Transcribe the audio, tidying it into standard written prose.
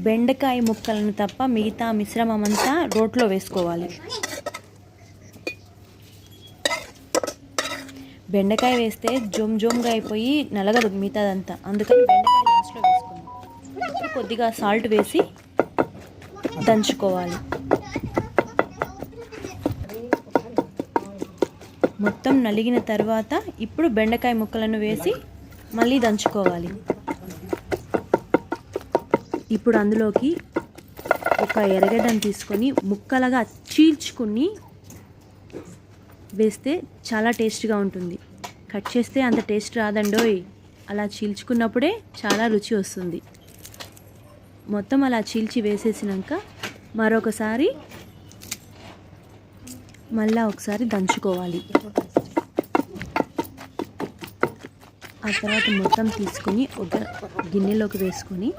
బెండకాయ ముక్కలను తప్ప మిగతా మిశ్రమం అంతా రోట్లో వేసుకోవాలి. బెండకాయ వేస్తే జోమ్గా అయిపోయి నలగదు మిగతాదంతా, అందుకని బెండకాయ లాస్ట్లో వేసుకుందాం. కొద్దిగా సాల్ట్ వేసి దంచుకోవాలి. మొత్తం నలిగిన తర్వాత ఇప్పుడు బెండకాయ ముక్కలను వేసి మళ్ళీ దంచుకోవాలి. ఇప్పుడు అందులోకి ఒక ఎర్రగడ్డను తీసుకొని ముక్కలుగా చీల్చుకుని వేస్తే చాలా టేస్ట్గా ఉంటుంది. కట్ చేస్తే అంత టేస్ట్ రాదండోయ్, అలా చీల్చుకున్నప్పుడే చాలా రుచి వస్తుంది. మొత్తం అలా చీల్చి వేసేసినాక మరొకసారి మళ్ళీ ఒకసారి దంచుకోవాలి. ఆ తర్వాత మొత్తం తీసుకొని ఒక గిన్నెలోకి వేసుకొని